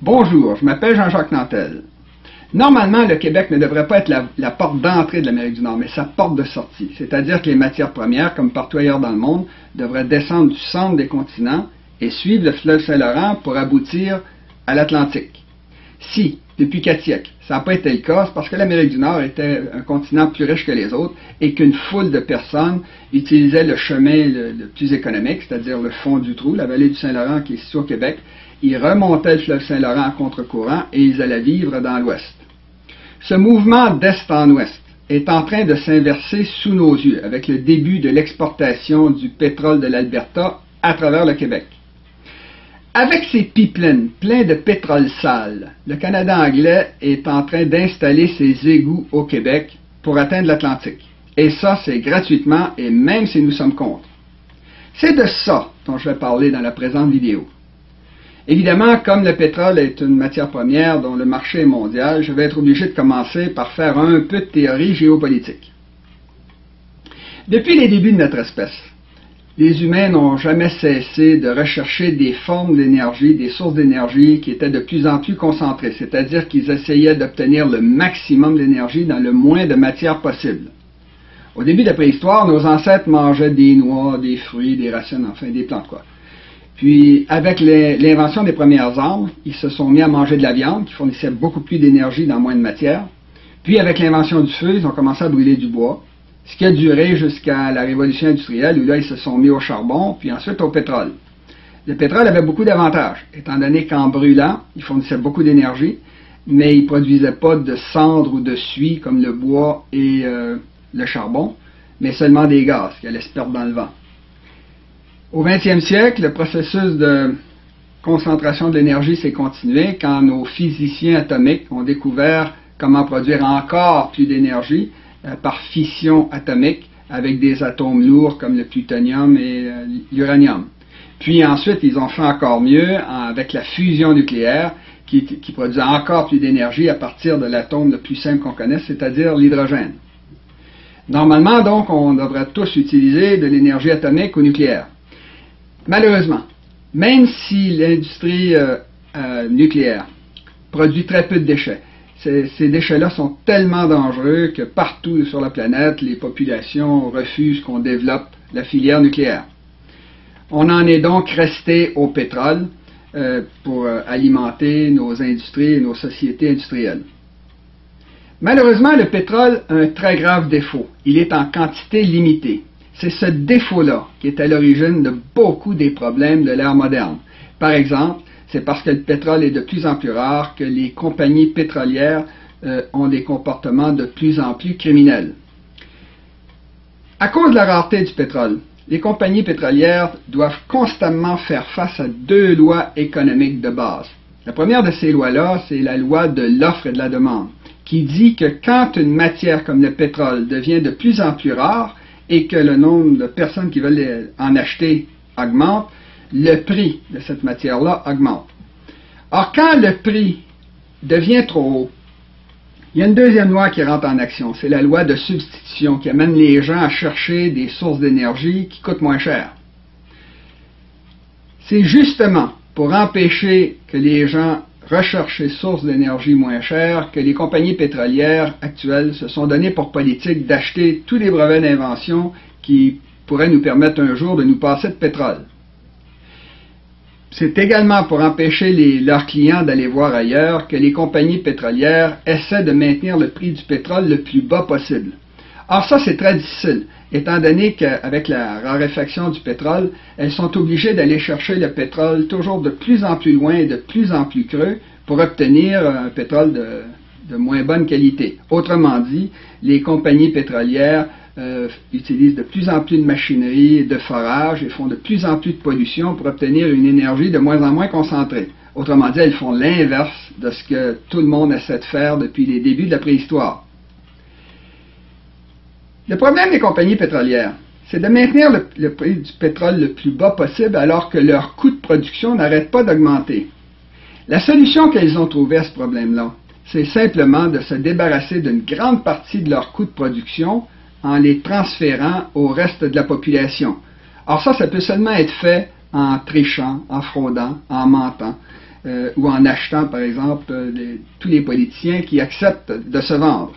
Bonjour, je m'appelle Jean-Jacques Nantel. Normalement, le Québec ne devrait pas être la porte d'entrée de l'Amérique du Nord, mais sa porte de sortie. C'est-à-dire que les matières premières, comme partout ailleurs dans le monde, devraient descendre du centre des continents et suivre le fleuve Saint-Laurent pour aboutir à l'Atlantique. Si, depuis 4 siècles, ça n'a pas été le cas, c'est parce que l'Amérique du Nord était un continent plus riche que les autres et qu'une foule de personnes utilisaient le chemin le plus économique, c'est-à-dire le fond du trou, la vallée du Saint-Laurent qui est située au Québec. Ils remontaient le fleuve Saint-Laurent à contre-courant et ils allaient vivre dans l'ouest. Ce mouvement d'est en ouest est en train de s'inverser sous nos yeux avec le début de l'exportation du pétrole de l'Alberta à travers le Québec. Avec ses pipelines pleins de pétrole sale, le Canada anglais est en train d'installer ses égouts au Québec pour atteindre l'Atlantique. Et ça, c'est gratuitement et même si nous sommes contre. C'est de ça dont je vais parler dans la présente vidéo. Évidemment, comme le pétrole est une matière première dont le marché est mondial, je vais être obligé de commencer par faire un peu de théorie géopolitique. Depuis les débuts de notre espèce, les humains n'ont jamais cessé de rechercher des formes d'énergie, des sources d'énergie qui étaient de plus en plus concentrées, c'est-à-dire qu'ils essayaient d'obtenir le maximum d'énergie dans le moins de matière possible. Au début de la préhistoire, nos ancêtres mangeaient des noix, des fruits, des racines, enfin des plantes quoi. Puis, avec l'invention des premières armes, ils se sont mis à manger de la viande qui fournissait beaucoup plus d'énergie dans moins de matière. Puis, avec l'invention du feu, ils ont commencé à brûler du bois, ce qui a duré jusqu'à la révolution industrielle, où là, ils se sont mis au charbon, puis ensuite au pétrole. Le pétrole avait beaucoup d'avantages, étant donné qu'en brûlant, il fournissait beaucoup d'énergie, mais il ne produisait pas de cendres ou de suie comme le bois et le charbon, mais seulement des gaz qui allaient se perdre dans le vent. Au 20e siècle, le processus de concentration de l'énergie s'est continué quand nos physiciens atomiques ont découvert comment produire encore plus d'énergie par fission atomique avec des atomes lourds comme le plutonium et l'uranium. Puis ensuite, ils ont fait encore mieux avec la fusion nucléaire qui produit encore plus d'énergie à partir de l'atome le plus simple qu'on connaisse, c'est-à-dire l'hydrogène. Normalement, donc, on devrait tous utiliser de l'énergie atomique ou nucléaire. Malheureusement, même si l'industrie nucléaire produit très peu de déchets, ces déchets-là sont tellement dangereux que partout sur la planète, les populations refusent qu'on développe la filière nucléaire. On en est donc resté au pétrole pour alimenter nos industries et nos sociétés industrielles. Malheureusement, le pétrole a un très grave défaut. Il est en quantité limitée. C'est ce défaut-là qui est à l'origine de beaucoup des problèmes de l'ère moderne. Par exemple, c'est parce que le pétrole est de plus en plus rare que les compagnies pétrolières ont des comportements de plus en plus criminels. À cause de la rareté du pétrole, les compagnies pétrolières doivent constamment faire face à 2 lois économiques de base. La première de ces lois-là, c'est la loi de l'offre et de la demande, qui dit que quand une matière comme le pétrole devient de plus en plus rare, et que le nombre de personnes qui veulent en acheter augmente, le prix de cette matière-là augmente. Or, quand le prix devient trop haut, il y a une deuxième loi qui rentre en action, c'est la loi de substitution qui amène les gens à chercher des sources d'énergie qui coûtent moins cher. C'est justement pour empêcher que les gens recherchent des sources d'énergie moins chères que les compagnies pétrolières actuelles se sont données pour politique d'acheter tous les brevets d'invention qui pourraient nous permettre un jour de nous passer de pétrole. C'est également pour empêcher leurs clients d'aller voir ailleurs que les compagnies pétrolières essaient de maintenir le prix du pétrole le plus bas possible. Or ça, c'est très difficile, étant donné qu'avec la raréfaction du pétrole, elles sont obligées d'aller chercher le pétrole toujours de plus en plus loin et de plus en plus creux pour obtenir un pétrole de moins bonne qualité. Autrement dit, les compagnies pétrolières utilisent de plus en plus de machinerie et de forage et font de plus en plus de pollution pour obtenir une énergie de moins en moins concentrée. Autrement dit, elles font l'inverse de ce que tout le monde essaie de faire depuis les débuts de la préhistoire. Le problème des compagnies pétrolières, c'est de maintenir le prix du pétrole le plus bas possible alors que leur coût de production n'arrête pas d'augmenter. La solution qu'elles ont trouvée à ce problème-là, c'est simplement de se débarrasser d'une grande partie de leur coût de production en les transférant au reste de la population. Or ça peut seulement être fait en trichant, en fraudant, en mentant. ou en achetant, par exemple, tous les politiciens qui acceptent de se vendre.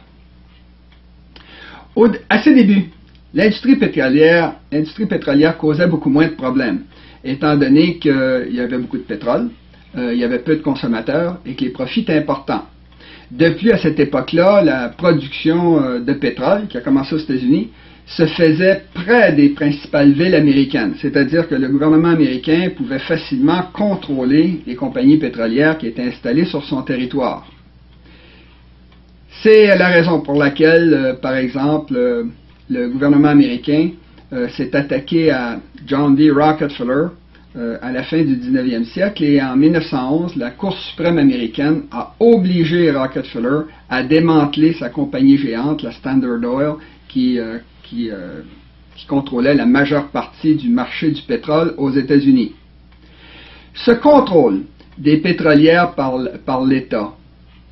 À ses débuts, l'industrie pétrolière causait beaucoup moins de problèmes, étant donné qu'il y avait beaucoup de pétrole, il y avait peu de consommateurs et que les profits étaient importants. De plus, à cette époque-là, la production de pétrole, qui a commencé aux États-Unis, se faisait près des principales villes américaines, c'est-à-dire que le gouvernement américain pouvait facilement contrôler les compagnies pétrolières qui étaient installées sur son territoire. C'est la raison pour laquelle, par exemple, le gouvernement américain s'est attaqué à John D. Rockefeller à la fin du 19e siècle, et en 1911, la Cour suprême américaine a obligé Rockefeller à démanteler sa compagnie géante, la Standard Oil, qui contrôlait la majeure partie du marché du pétrole aux États-Unis. Ce contrôle des pétrolières par l'État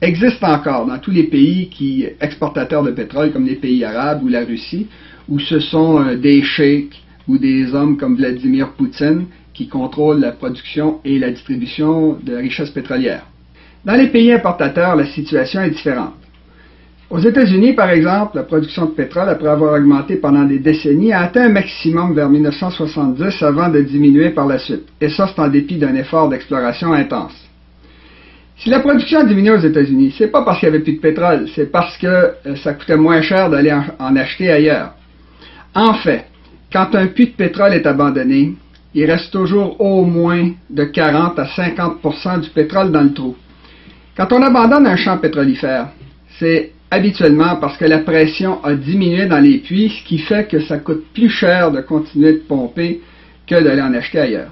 existe encore dans tous les pays exportateurs de pétrole, comme les pays arabes ou la Russie, où ce sont des sheikhs ou des hommes comme Vladimir Poutine qui contrôlent la production et la distribution de richesses pétrolières. Dans les pays importateurs, la situation est différente. Aux États-Unis, par exemple, la production de pétrole, après avoir augmenté pendant des décennies, a atteint un maximum vers 1970 avant de diminuer par la suite. Et ça, c'est en dépit d'un effort d'exploration intense. Si la production a diminué aux États-Unis, c'est pas parce qu'il n'y avait plus de pétrole, c'est parce que ça coûtait moins cher d'aller en acheter ailleurs. En fait, quand un puits de pétrole est abandonné, il reste toujours au moins de 40 à 50% du pétrole dans le trou. Quand on abandonne un champ pétrolifère, c'est habituellement parce que la pression a diminué dans les puits, ce qui fait que ça coûte plus cher de continuer de pomper que d'aller en acheter ailleurs.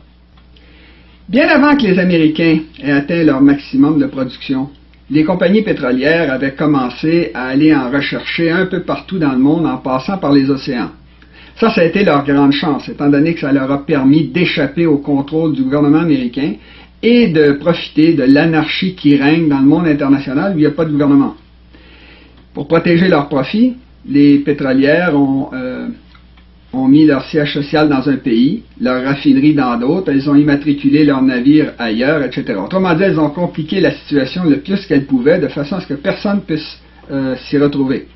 Bien avant que les Américains aient atteint leur maximum de production, les compagnies pétrolières avaient commencé à aller en rechercher un peu partout dans le monde en passant par les océans. Ça a été leur grande chance, étant donné que ça leur a permis d'échapper au contrôle du gouvernement américain et de profiter de l'anarchie qui règne dans le monde international où il n'y a pas de gouvernement. Pour protéger leurs profits, les pétrolières ont mis leur siège social dans un pays, leur raffinerie dans d'autres, elles ont immatriculé leurs navires ailleurs, etc. Autrement dit, elles ont compliqué la situation le plus qu'elles pouvaient, de façon à ce que personne puisse s'y retrouver.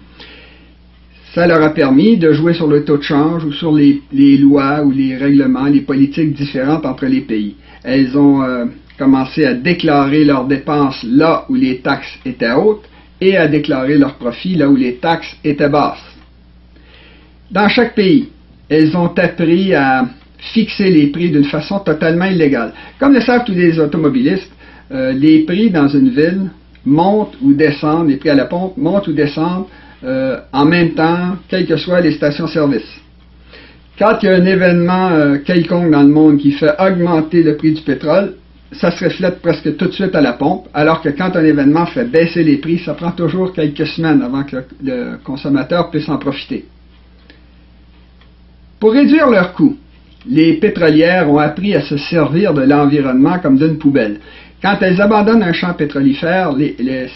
Ça leur a permis de jouer sur le taux de change ou sur les lois ou les règlements, les politiques différentes entre les pays. Elles ont commencé à déclarer leurs dépenses là où les taxes étaient hautes et à déclarer leurs profits là où les taxes étaient basses. Dans chaque pays, elles ont appris à fixer les prix d'une façon totalement illégale. Comme le savent tous les automobilistes, les prix dans une ville montent ou descendent, les prix à la pompe montent ou descendent en même temps, quelles que soient les stations-service. Quand il y a un événement quelconque dans le monde qui fait augmenter le prix du pétrole, ça se reflète presque tout de suite à la pompe, alors que quand un événement fait baisser les prix, ça prend toujours quelques semaines avant que le consommateur puisse en profiter. Pour réduire leurs coûts, les pétrolières ont appris à se servir de l'environnement comme d'une poubelle. Quand elles abandonnent un champ pétrolifère,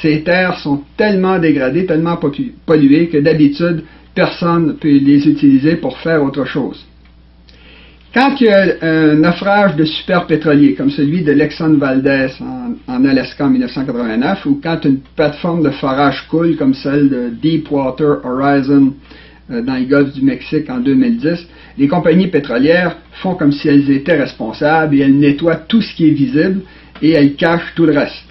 ces terres sont tellement dégradées, tellement polluées, que d'habitude, personne ne peut les utiliser pour faire autre chose. Quand il y a un naufrage de super pétroliers, comme celui de l'Exxon Valdez en Alaska en 1989, ou quand une plateforme de forage coule, comme celle de Deepwater Horizon dans le golfe du Mexique en 2010, les compagnies pétrolières font comme si elles étaient responsables et elles nettoient tout ce qui est visible et elles cachent tout le reste.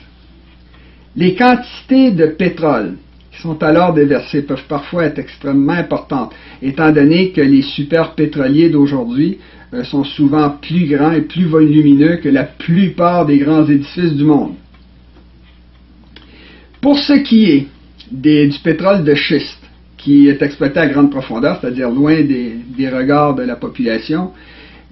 Les quantités de pétrole qui sont alors déversées peuvent parfois être extrêmement importantes, étant donné que les super pétroliers d'aujourd'hui sont souvent plus grands et plus volumineux que la plupart des grands édifices du monde. Pour ce qui est du pétrole de schiste, qui est exploité à grande profondeur, c'est-à-dire loin des regards de la population,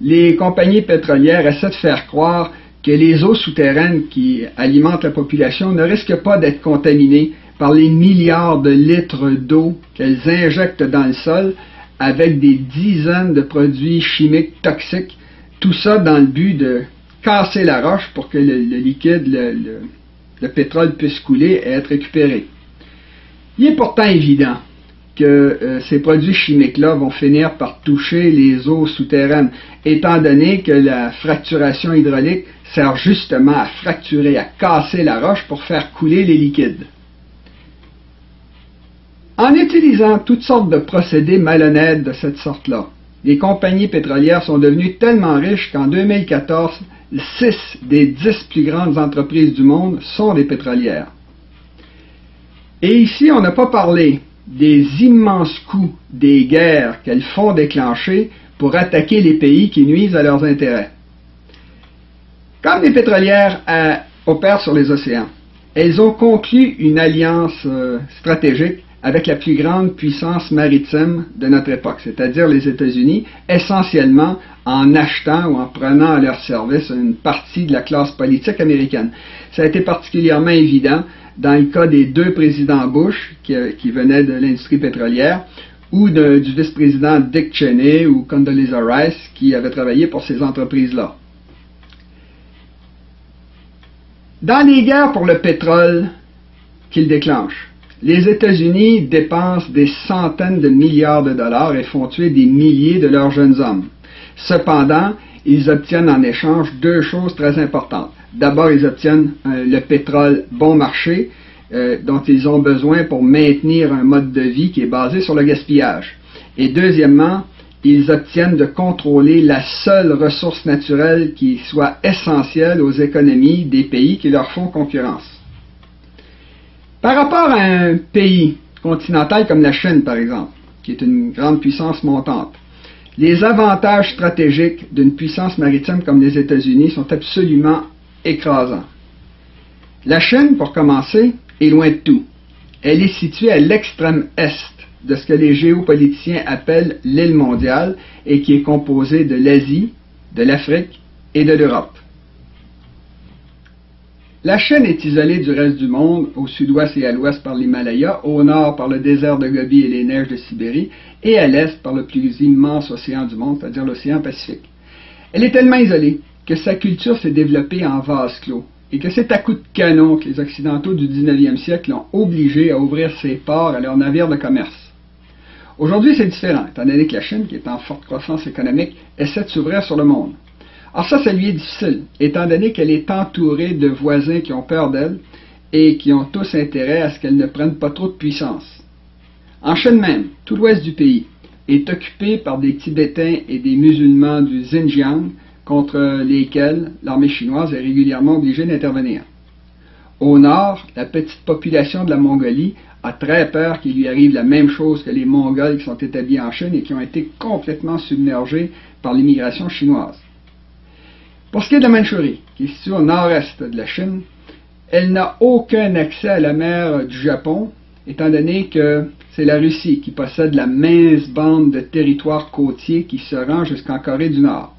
les compagnies pétrolières essaient de faire croire que les eaux souterraines qui alimentent la population ne risquent pas d'être contaminées par les milliards de litres d'eau qu'elles injectent dans le sol avec des dizaines de produits chimiques toxiques, tout ça dans le but de casser la roche pour que le liquide, le pétrole puisse couler et être récupéré. Il est pourtant évident que ces produits chimiques-là vont finir par toucher les eaux souterraines, étant donné que la fracturation hydraulique sert justement à fracturer, à casser la roche pour faire couler les liquides. En utilisant toutes sortes de procédés malhonnêtes de cette sorte-là, les compagnies pétrolières sont devenues tellement riches qu'en 2014, 6 des 10 plus grandes entreprises du monde sont des pétrolières. Et ici, on n'a pas parlé des immenses coûts des guerres qu'elles font déclencher pour attaquer les pays qui nuisent à leurs intérêts. Comme les pétrolières opèrent sur les océans, elles ont conclu une alliance stratégique avec la plus grande puissance maritime de notre époque, c'est-à-dire les États-Unis, essentiellement en achetant ou en prenant à leur service une partie de la classe politique américaine. Ça a été particulièrement évident dans le cas des 2 présidents Bush qui venaient de l'industrie pétrolière, ou du vice-président Dick Cheney ou Condoleezza Rice qui avaient travaillé pour ces entreprises-là. Dans les guerres pour le pétrole qu'ils déclenchent, les États-Unis dépensent des centaines de milliards de dollars et font tuer des milliers de leurs jeunes hommes. Cependant, ils obtiennent en échange 2 choses très importantes. D'abord, ils obtiennent le pétrole bon marché dont ils ont besoin pour maintenir un mode de vie qui est basé sur le gaspillage. Et deuxièmement, ils obtiennent de contrôler la seule ressource naturelle qui soit essentielle aux économies des pays qui leur font concurrence. Par rapport à un pays continental comme la Chine, par exemple, qui est une grande puissance montante, les avantages stratégiques d'une puissance maritime comme les États-Unis sont absolument écrasants. La Chine, pour commencer, est loin de tout. Elle est située à l'extrême est de ce que les géopoliticiens appellent l'île mondiale et qui est composée de l'Asie, de l'Afrique et de l'Europe. La Chine est isolée du reste du monde, au sud-ouest et à l'ouest par l'Himalaya, au nord par le désert de Gobi et les neiges de Sibérie, et à l'est par le plus immense océan du monde, c'est-à-dire l'océan Pacifique. Elle est tellement isolée que sa culture s'est développée en vase clos, et que c'est à coups de canon que les Occidentaux du 19e siècle l'ont obligé à ouvrir ses ports à leurs navires de commerce. Aujourd'hui, c'est différent, étant donné que la Chine, qui est en forte croissance économique, essaie de s'ouvrir sur le monde. Alors ça lui est difficile, étant donné qu'elle est entourée de voisins qui ont peur d'elle et qui ont tous intérêt à ce qu'elle ne prenne pas trop de puissance. En Chine même, tout l'ouest du pays est occupé par des Tibétains et des musulmans du Xinjiang, contre lesquels l'armée chinoise est régulièrement obligée d'intervenir. Au nord, la petite population de la Mongolie a très peur qu'il lui arrive la même chose que les Mongols qui sont établis en Chine et qui ont été complètement submergés par l'immigration chinoise. Pour ce qui est de la Mandchourie, qui est située au nord-est de la Chine, elle n'a aucun accès à la mer du Japon, étant donné que c'est la Russie qui possède la mince bande de territoire côtier qui se rend jusqu'en Corée du Nord.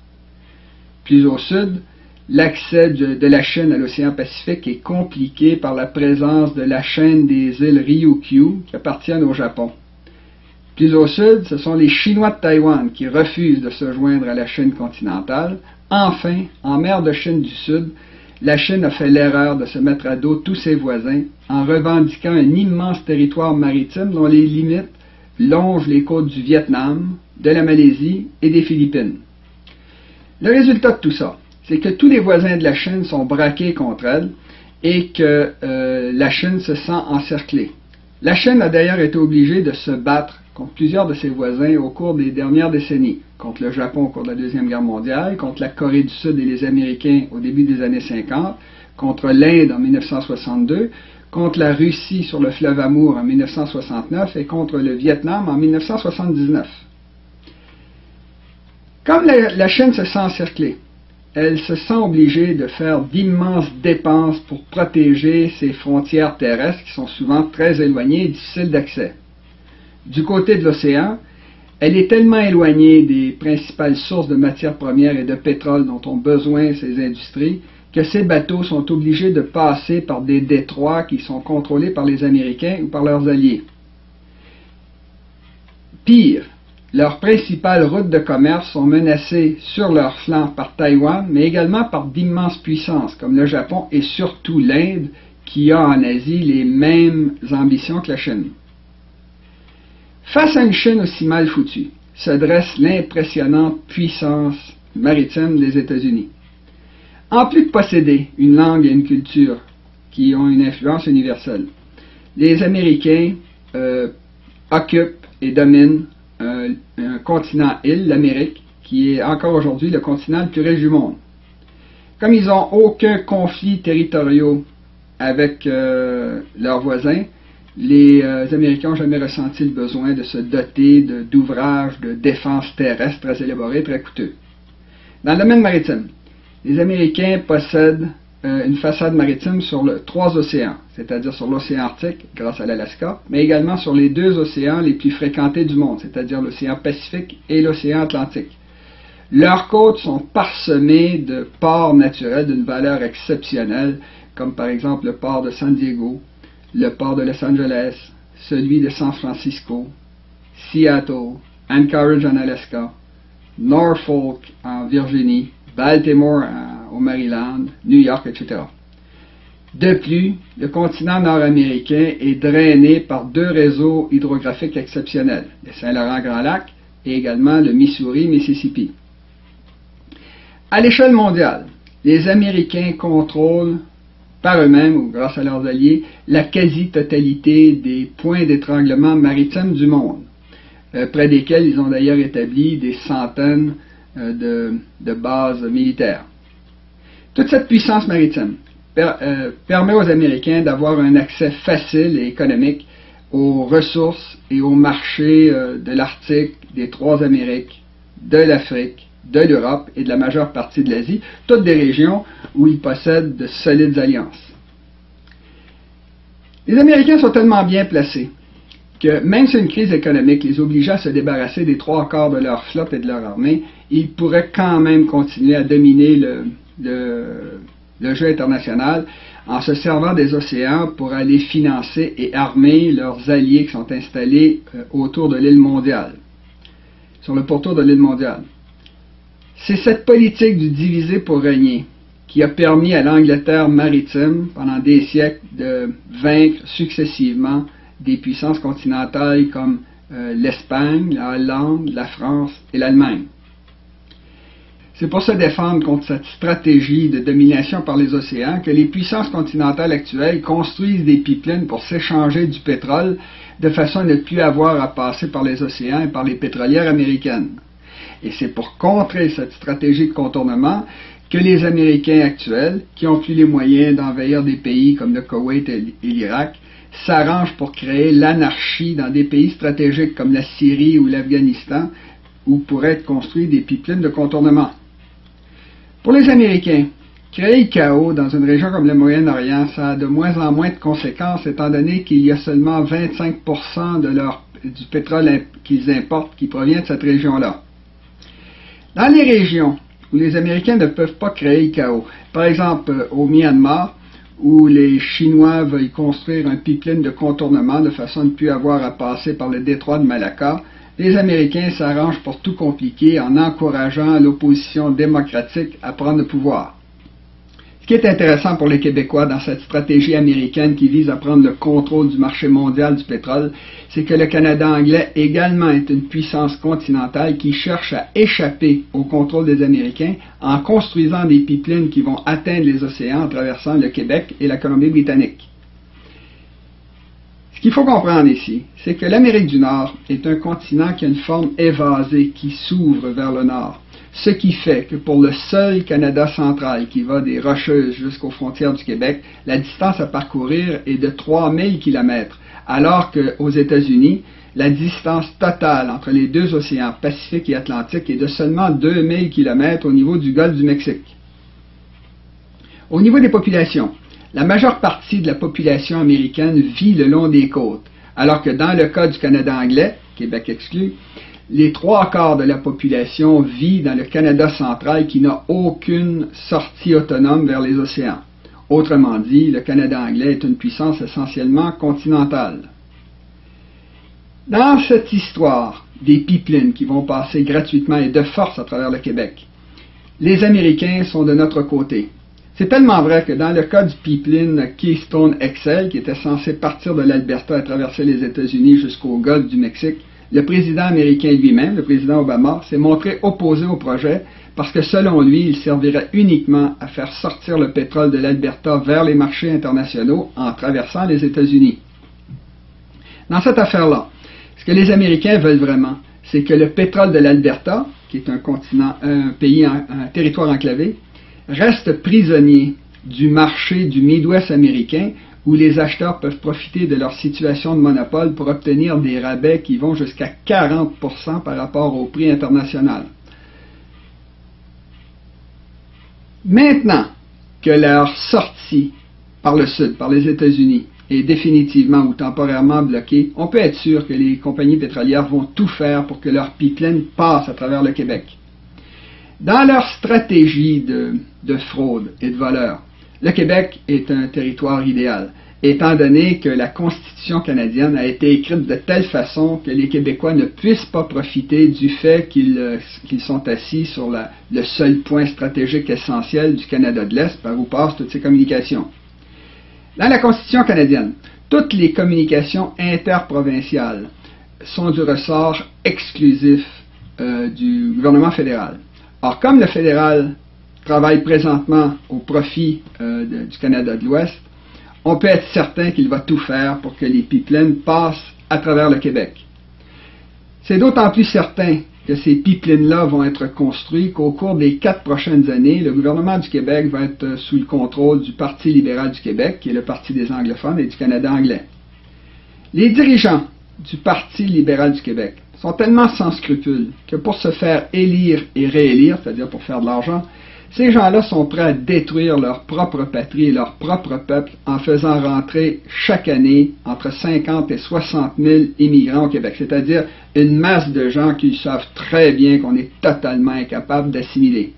Plus au sud, l'accès de la Chine à l'océan Pacifique est compliqué par la présence de la chaîne des îles Ryukyu qui appartiennent au Japon. Plus au sud, ce sont les Chinois de Taïwan qui refusent de se joindre à la Chine continentale. Enfin, en mer de Chine du Sud, la Chine a fait l'erreur de se mettre à dos tous ses voisins en revendiquant un immense territoire maritime dont les limites longent les côtes du Vietnam, de la Malaisie et des Philippines. Le résultat de tout ça, c'est que tous les voisins de la Chine sont braqués contre elle et que la Chine se sent encerclée. La Chine a d'ailleurs été obligée de se battre contre plusieurs de ses voisins au cours des dernières décennies, contre le Japon au cours de la Deuxième Guerre mondiale, contre la Corée du Sud et les Américains au début des années 50, contre l'Inde en 1962, contre la Russie sur le fleuve Amour en 1969 et contre le Vietnam en 1979. Comme la Chine se sent encerclée, elle se sent obligée de faire d'immenses dépenses pour protéger ses frontières terrestres qui sont souvent très éloignées et difficiles d'accès. Du côté de l'océan, elle est tellement éloignée des principales sources de matières premières et de pétrole dont ont besoin ces industries que ces bateaux sont obligés de passer par des détroits qui sont contrôlés par les Américains ou par leurs alliés. Pire, leurs principales routes de commerce sont menacées sur leur flanc par Taïwan, mais également par d'immenses puissances comme le Japon et surtout l'Inde, qui a en Asie les mêmes ambitions que la Chine. Face à une Chine aussi mal foutue, se dresse l'impressionnante puissance maritime des États-Unis. En plus de posséder une langue et une culture qui ont une influence universelle, les Américains occupent et dominent un continent-île, l'Amérique, qui est encore aujourd'hui le continent le plus riche du monde. Comme ils n'ont aucun conflit territorial avec leurs voisins, les Américains n'ont jamais ressenti le besoin de se doter d'ouvrages de défense terrestre très élaborés, très coûteux. Dans le domaine maritime, les Américains possèdent une façade maritime sur 3 océans, c'est-à-dire sur l'océan Arctique, grâce à l'Alaska, mais également sur les 2 océans les plus fréquentés du monde, c'est-à-dire l'océan Pacifique et l'océan Atlantique. Leurs côtes sont parsemées de ports naturels d'une valeur exceptionnelle, comme par exemple le port de San Diego, le port de Los Angeles, celui de San Francisco, Seattle, Anchorage en Alaska, Norfolk en Virginie, Baltimore au Maryland, New York, etc. De plus, le continent nord-américain est drainé par 2 réseaux hydrographiques exceptionnels, le Saint-Laurent-Grand-Lac et également le Missouri-Mississippi. À l'échelle mondiale, les Américains contrôlent par eux-mêmes ou grâce à leurs alliés la quasi-totalité des points d'étranglement maritimes du monde, près desquels ils ont d'ailleurs établi des centaines de bases militaires. Toute cette puissance maritime permet aux Américains d'avoir un accès facile et économique aux ressources et aux marchés de l'Arctique, des 3 Amériques, de l'Afrique, de l'Europe et de la majeure partie de l'Asie, toutes des régions où ils possèdent de solides alliances. Les Américains sont tellement bien placés que même si une crise économique les obligeait à se débarrasser des 3/4 de leur flotte et de leur armée, ils pourraient quand même continuer à dominer le jeu international en se servant des océans pour aller financer et armer leurs alliés qui sont installés autour de l'île mondiale, sur le pourtour de l'île mondiale. C'est cette politique du diviser pour régner qui a permis à l'Angleterre maritime, pendant des siècles, de vaincre successivement des puissances continentales comme l'Espagne, la Hollande, la France et l'Allemagne. C'est pour se défendre contre cette stratégie de domination par les océans que les puissances continentales actuelles construisent des pipelines pour s'échanger du pétrole de façon à ne plus avoir à passer par les océans et par les pétrolières américaines. Et c'est pour contrer cette stratégie de contournement que les Américains actuels, qui n'ont plus les moyens d'envahir des pays comme le Koweït et l'Irak, s'arrangent pour créer l'anarchie dans des pays stratégiques comme la Syrie ou l'Afghanistan, où pourraient être construits des pipelines de contournement. Pour les Américains, créer le chaos dans une région comme le Moyen-Orient, ça a de moins en moins de conséquences, étant donné qu'il y a seulement 25% du pétrole qu'ils importent qui provient de cette région-là. Dans les régions où les Américains ne peuvent pas créer le chaos, par exemple au Myanmar, où les Chinois veulent construire un pipeline de contournement de façon à ne plus avoir à passer par le détroit de Malacca, les Américains s'arrangent pour tout compliquer en encourageant l'opposition démocratique à prendre le pouvoir. Ce qui est intéressant pour les Québécois dans cette stratégie américaine qui vise à prendre le contrôle du marché mondial du pétrole, c'est que le Canada anglais également est une puissance continentale qui cherche à échapper au contrôle des Américains en construisant des pipelines qui vont atteindre les océans en traversant le Québec et la Colombie-Britannique. Ce qu'il faut comprendre ici, c'est que l'Amérique du Nord est un continent qui a une forme évasée qui s'ouvre vers le nord. Ce qui fait que pour le seul Canada central qui va des Rocheuses jusqu'aux frontières du Québec, la distance à parcourir est de 3000 km, alors qu'aux États-Unis, la distance totale entre les 2 océans Pacifique et Atlantique est de seulement 2000 km au niveau du golfe du Mexique. Au niveau des populations, la majeure partie de la population américaine vit le long des côtes, alors que dans le cas du Canada anglais, Québec exclu, les 3/4 de la population vit dans le Canada central qui n'a aucune sortie autonome vers les océans. Autrement dit, le Canada anglais est une puissance essentiellement continentale. Dans cette histoire des pipelines qui vont passer gratuitement et de force à travers le Québec, les Américains sont de notre côté. C'est tellement vrai que dans le cas du pipeline Keystone XL, qui était censé partir de l'Alberta et traverser les États-Unis jusqu'au golfe du Mexique, Le président américain lui-même, le président Obama, s'est montré opposé au projet parce que selon lui, il servirait uniquement à faire sortir le pétrole de l'Alberta vers les marchés internationaux en traversant les États-Unis. Dans cette affaire-là, ce que les Américains veulent vraiment, c'est que le pétrole de l'Alberta, qui est un continent, un pays, un territoire enclavé, reste prisonnier du marché du Midwest américain où les acheteurs peuvent profiter de leur situation de monopole pour obtenir des rabais qui vont jusqu'à 40% par rapport au prix international. Maintenant que leur sortie par le sud, par les États-Unis, est définitivement ou temporairement bloquée, on peut être sûr que les compagnies pétrolières vont tout faire pour que leur pipeline passe à travers le Québec. Dans leur stratégie de fraude et de voleur, le Québec est un territoire idéal, étant donné que la Constitution canadienne a été écrite de telle façon que les Québécois ne puissent pas profiter du fait qu'ils sont assis sur le seul point stratégique essentiel du Canada de l'Est par où passent toutes ces communications. Dans la Constitution canadienne, toutes les communications interprovinciales sont du ressort exclusif du gouvernement fédéral. Or, comme le fédéral travaille présentement au profit du Canada de l'Ouest, on peut être certain qu'il va tout faire pour que les pipelines passent à travers le Québec. C'est d'autant plus certain que ces pipelines-là vont être construits qu'au cours des 4 prochaines années, le gouvernement du Québec va être sous le contrôle du Parti libéral du Québec, qui est le Parti des anglophones et du Canada anglais. Les dirigeants du Parti libéral du Québec sont tellement sans scrupules que pour se faire élire et réélire, c'est-à-dire pour faire de l'argent, ces gens-là sont prêts à détruire leur propre patrie et leur propre peuple en faisant rentrer chaque année entre 50 et 60 000 immigrants au Québec, c'est-à-dire une masse de gens qui savent très bien qu'on est totalement incapable d'assimiler.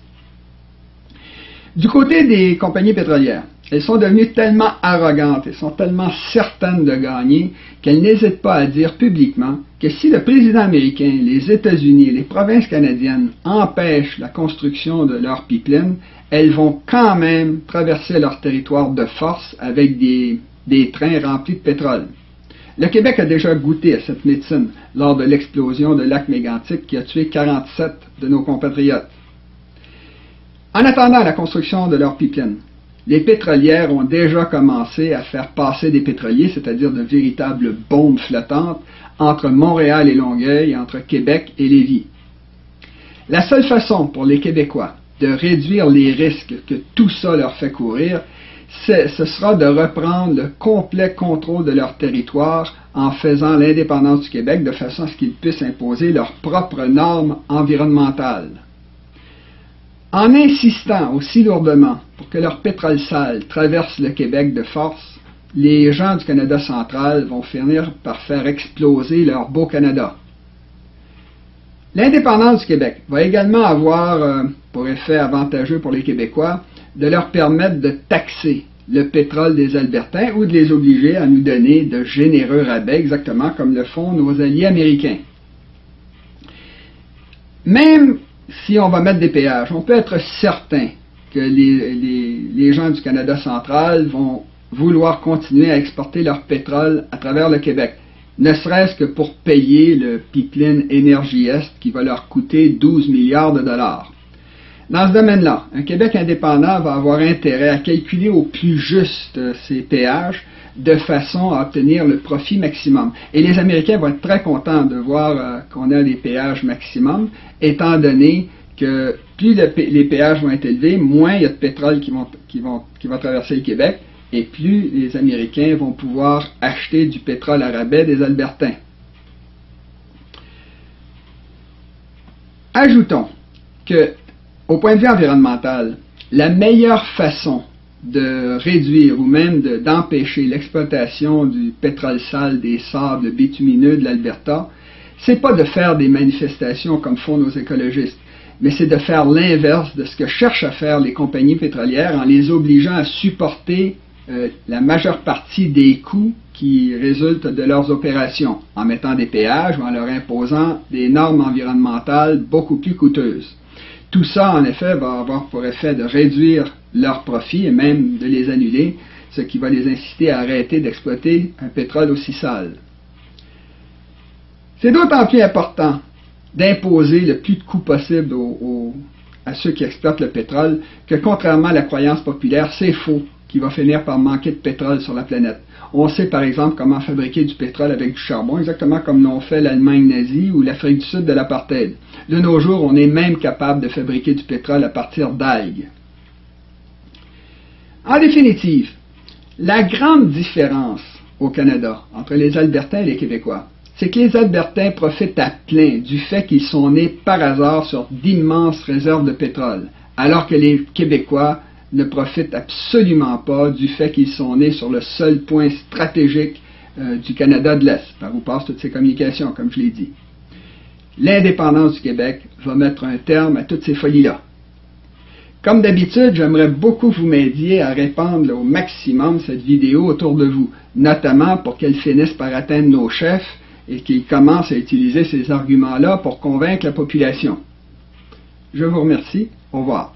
Du côté des compagnies pétrolières, elles sont devenues tellement arrogantes et sont tellement certaines de gagner qu'elles n'hésitent pas à dire publiquement que si le président américain, les États-Unis et les provinces canadiennes empêchent la construction de leur pipeline, elles vont quand même traverser leur territoire de force avec des trains remplis de pétrole. Le Québec a déjà goûté à cette médecine lors de l'explosion de lac Mégantic qui a tué 47 de nos compatriotes. En attendant la construction de leur pipeline, les pétrolières ont déjà commencé à faire passer des pétroliers, c'est-à-dire de véritables bombes flottantes, entre Montréal et Longueuil, entre Québec et Lévis. La seule façon pour les Québécois de réduire les risques que tout ça leur fait courir, ce sera de reprendre le complet contrôle de leur territoire en faisant l'indépendance du Québec de façon à ce qu'ils puissent imposer leurs propres normes environnementales. En insistant aussi lourdement pour que leur pétrole sale traverse le Québec de force, les gens du Canada central vont finir par faire exploser leur beau Canada. L'indépendance du Québec va également avoir pour effet avantageux pour les Québécois de leur permettre de taxer le pétrole des Albertains ou de les obliger à nous donner de généreux rabais, exactement comme le font nos alliés américains. Même si on va mettre des péages, on peut être certain que les gens du Canada central vont vouloir continuer à exporter leur pétrole à travers le Québec, ne serait-ce que pour payer le pipeline Énergie-Est qui va leur coûter 12 milliards de dollars. Dans ce domaine-là, un Québec indépendant va avoir intérêt à calculer au plus juste ces péages de façon à obtenir le profit maximum. Et les Américains vont être très contents de voir qu'on a les péages maximum, étant donné que plus les péages vont être élevés, moins il y a de pétrole qui va traverser le Québec, et plus les Américains vont pouvoir acheter du pétrole à rabais des Albertains. Ajoutons que, au point de vue environnemental, la meilleure façon de réduire ou même d'empêcher l'exploitation du pétrole sale des sables bitumineux de l'Alberta, c'est pas de faire des manifestations comme font nos écologistes, mais c'est de faire l'inverse de ce que cherchent à faire les compagnies pétrolières en les obligeant à supporter la majeure partie des coûts qui résultent de leurs opérations, en mettant des péages ou en leur imposant des normes environnementales beaucoup plus coûteuses. Tout ça, en effet, va avoir pour effet de réduire leurs profits et même de les annuler, ce qui va les inciter à arrêter d'exploiter un pétrole aussi sale. C'est d'autant plus important d'imposer le plus de coûts possible à ceux qui exploitent le pétrole que, contrairement à la croyance populaire, c'est faux qu'il va finir par manquer de pétrole sur la planète. On sait par exemple comment fabriquer du pétrole avec du charbon, exactement comme l'ont fait l'Allemagne nazie ou l'Afrique du Sud de l'apartheid. De nos jours, on est même capable de fabriquer du pétrole à partir d'algues. En définitive, la grande différence au Canada entre les Albertains et les Québécois, c'est que les Albertains profitent à plein du fait qu'ils sont nés par hasard sur d'immenses réserves de pétrole, alors que les Québécois ne profitent absolument pas du fait qu'ils sont nés sur le seul point stratégique du Canada de l'Est, par où passent toutes ces communications, comme je l'ai dit. L'indépendance du Québec va mettre un terme à toutes ces folies-là. Comme d'habitude, j'aimerais beaucoup vous m'aider à répandre au maximum cette vidéo autour de vous, notamment pour qu'elle finisse par atteindre nos chefs et qu'ils commencent à utiliser ces arguments-là pour convaincre la population. Je vous remercie. Au revoir.